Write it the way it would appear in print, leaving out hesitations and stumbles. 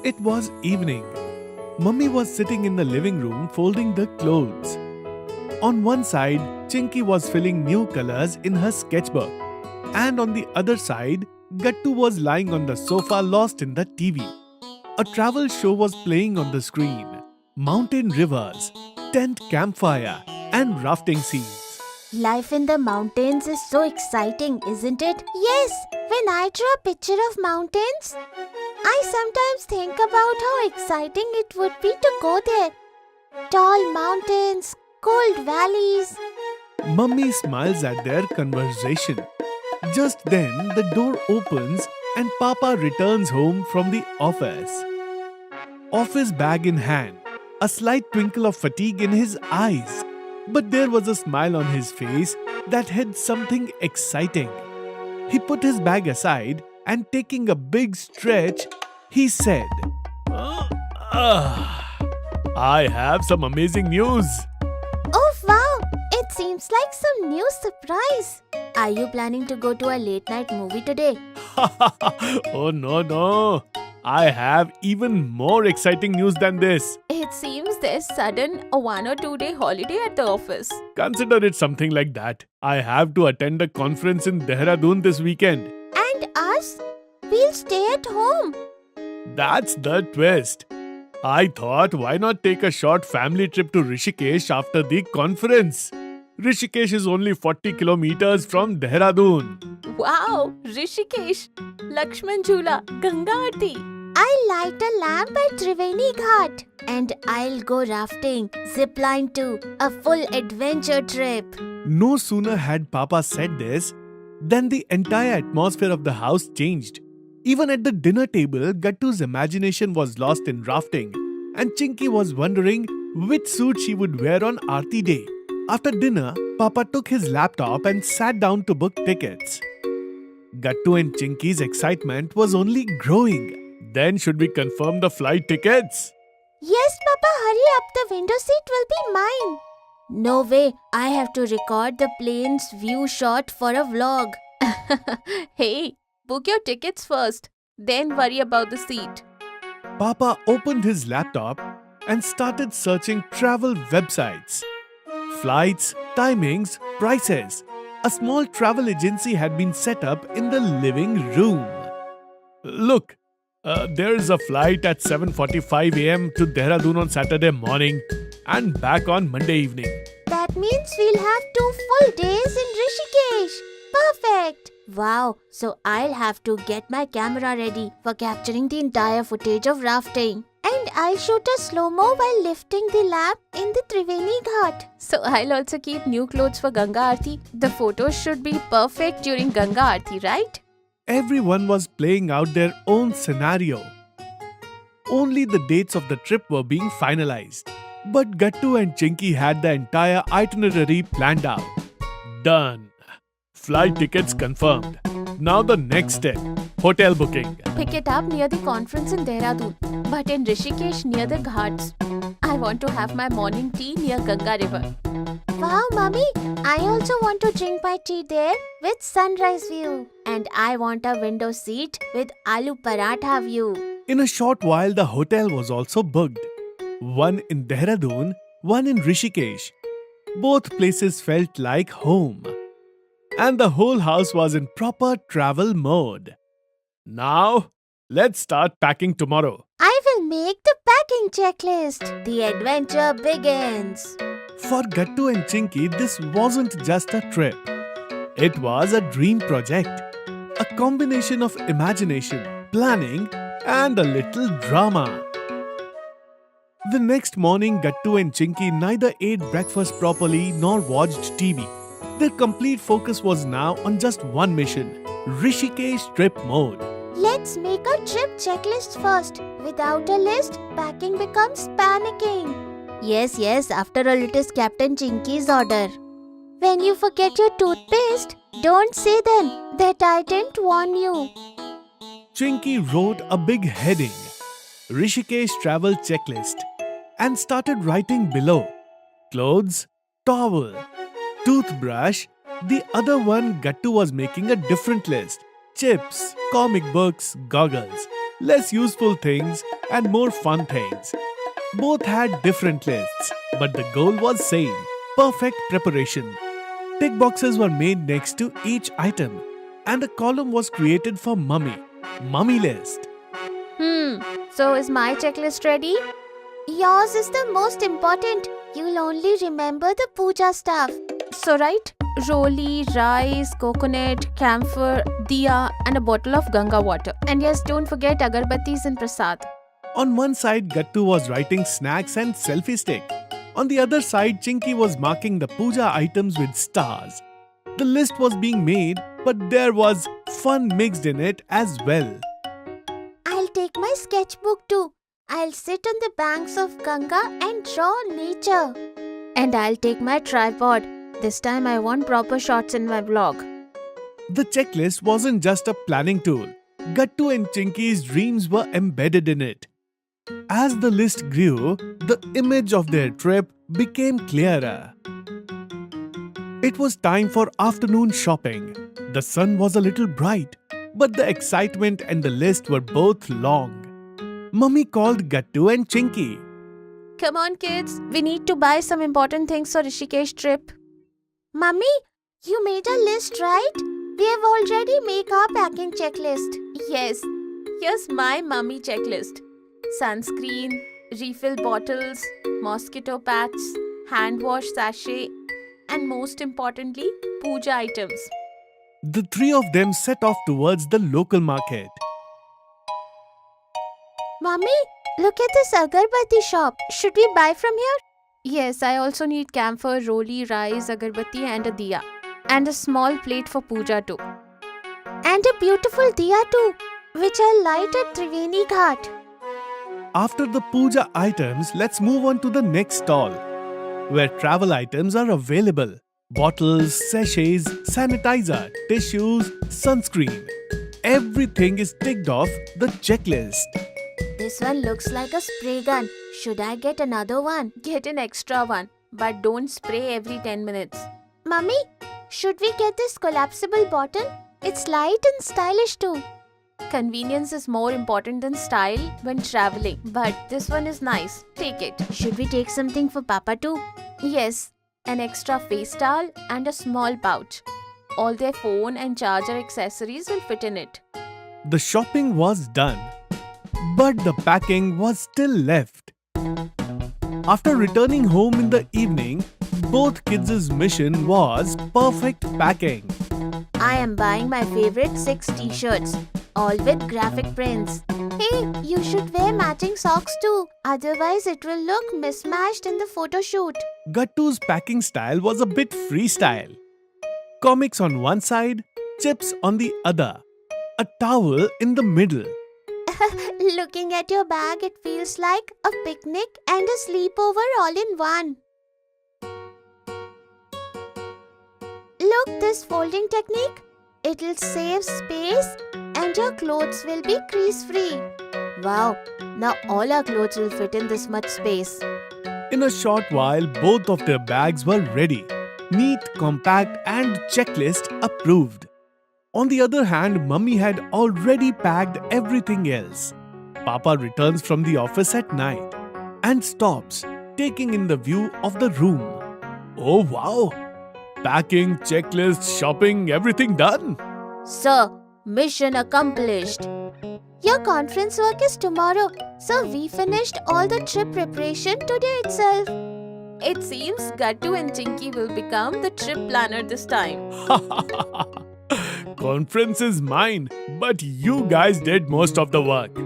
It was evening. Mummy was sitting in the living room folding the clothes. On one side, Chinky was filling new colors in her sketchbook. And on the other side, Gattu was lying on the sofa lost in the TV. A travel show was playing on the screen. Mountain rivers, tent campfire, and rafting scenes. Life in the mountains is so exciting, isn't it? Yes, when I draw a picture of mountains, I sometimes think about how exciting it would be to go there. Tall mountains, cold valleys. Mummy smiles at their conversation. Just then, the door opens and Papa returns home from the office. Office bag in hand, a slight twinkle of fatigue in his eyes. But there was a smile on his face that hid something exciting. He put his bag aside and taking a big stretch, he said, I have some amazing news. Oh wow, it seems like some new surprise. Are you planning to go to a late night movie today? Oh no. I have even more exciting news than this. It seems there's sudden a 1 or 2 day holiday at the office. Consider it something like that. I have to attend a conference in Dehradun this weekend. And us? We'll stay at home. That's the twist. I thought, why not take a short family trip to Rishikesh after the conference? Rishikesh is only 40 kilometers from Dehradun. Wow, Rishikesh, Lakshman Jhula, Ganga Aarti. I'll light a lamp at Triveni Ghat and I'll go rafting, zipline too, a full adventure trip. No sooner had Papa said this than the entire atmosphere of the house changed. Even at the dinner table, Gattu's imagination was lost in rafting and Chinky was wondering which suit she would wear on Aarti day. After dinner, Papa took his laptop and sat down to book tickets. Gattu and Chinky's excitement was only growing. Then should we confirm the flight tickets? Yes, Papa, hurry up. The window seat will be mine. No way. I have to record the plane's view shot for a vlog. Hey, book your tickets first, then worry about the seat. Papa opened his laptop and started searching travel websites. Flights, timings, prices. A small travel agency had been set up in the living room. Look, there is a flight at 7:45 a.m. to Dehradun on Saturday morning and back on Monday evening. That means we'll have 2 full days in Rishikesh. Perfect. Wow, so I'll have to get my camera ready for capturing the entire footage of rafting. And I'll shoot a slow-mo while lifting the lamp in the Triveni Ghat. So I'll also keep new clothes for Ganga Aarti. The photos should be perfect during Ganga Aarti, right? Everyone was playing out their own scenario. Only the dates of the trip were being finalized. But Gattu and Chinky had the entire itinerary planned out. Done. Flight tickets confirmed. Now the next step, hotel booking. Pick it up near the conference in Dehradun, but in Rishikesh near the ghats. I want to have my morning tea near Ganga River. Wow, Mummy, I also want to drink my tea there with sunrise view. And I want a window seat with aloo paratha view. In a short while, the hotel was also booked. One in Dehradun, one in Rishikesh. Both places felt like home. And the whole house was in proper travel mode. Now, let's start packing tomorrow. I will make the packing checklist. The adventure begins. For Gattu and Chinky, this wasn't just a trip. It was a dream project. A combination of imagination, planning, and a little drama. The next morning, Gattu and Chinky neither ate breakfast properly nor watched TV. Their complete focus was now on just one mission, Rishikesh trip mode. Let's make a trip checklist first. Without a list, packing becomes panicking. Yes, after all it is Captain Chinky's order. When you forget your toothpaste, don't say then that I didn't warn you. Chinky wrote a big heading, Rishikesh travel checklist, and started writing below, clothes, towel, toothbrush. The other one, Gattu was making a different list, chips, comic books, goggles. less useful things, and more fun things. Both had different lists, but the goal was same: perfect preparation. Tick boxes were made next to each item, and a column was created for Mummy. Mummy list. So is my checklist ready? Yours is the most important. You'll only remember the puja stuff. So right, roli, rice, coconut, camphor, diya and a bottle of Ganga water. And yes, don't forget agarbattis and prasad. On one side, Gattu was writing snacks and selfie stick. On the other side, Chinky was marking the puja items with stars. The list was being made, but there was fun mixed in it as well. I'll take my sketchbook too. I'll sit on the banks of Ganga and draw nature. And I'll take my tripod. This time I want proper shots in my vlog. The checklist wasn't just a planning tool. Gattu and Chinky's dreams were embedded in it. As the list grew, the image of their trip became clearer. It was time for afternoon shopping. The sun was a little bright, but the excitement and the list were both long. Mummy called Gattu and Chinky. Come on kids, we need to buy some important things for Rishikesh trip. Mummy, you made a list, right? We have already made our packing checklist. Yes, here's my mummy checklist. Sunscreen, refill bottles, mosquito patches, hand wash sachet, and most importantly, puja items. The three of them set off towards the local market. Mummy, look at this agarbatti shop. Should we buy from here? Yes, I also need camphor, roli, rice, agarbatti and a diya. And a small plate for puja too. And a beautiful diya too, which I'll light at Triveni Ghat. After the puja items, let's move on to the next stall, where travel items are available. Bottles, sachets, sanitizer, tissues, sunscreen. Everything is ticked off the checklist. This one looks like a spray gun. Should I get another one? Get an extra one, but don't spray every 10 minutes. Mummy, should we get this collapsible bottle? It's light and stylish too. Convenience is more important than style when traveling, but this one is nice. Take it. Should we take something for Papa too? Yes, an extra face towel and a small pouch. All their phone and charger accessories will fit in it. The shopping was done, but the packing was still left. After returning home in the evening, both kids' mission was perfect packing. I am buying my favorite 6 t-shirts, all with graphic prints. Hey, you should wear matching socks too. Otherwise, it will look mismatched in the photo shoot. Gattu's packing style was a bit freestyle. Comics on one side, chips on the other, a towel in the middle. Looking at your bag, it feels like a picnic and a sleepover all in one. Look, this folding technique. It'll save space and your clothes will be crease-free. Wow, now all our clothes will fit in this much space. In a short while, both of their bags were ready. Neat, compact and checklist approved. On the other hand, Mummy had already packed everything else. Papa returns from the office at night and stops, taking in the view of the room. Oh wow! Packing, checklist, shopping, everything done. Sir, mission accomplished. Your conference work is tomorrow, so we finished all the trip preparation today itself. It seems Gattu and Chinky will become the trip planner this time. Conference is mine, but you guys did most of the work.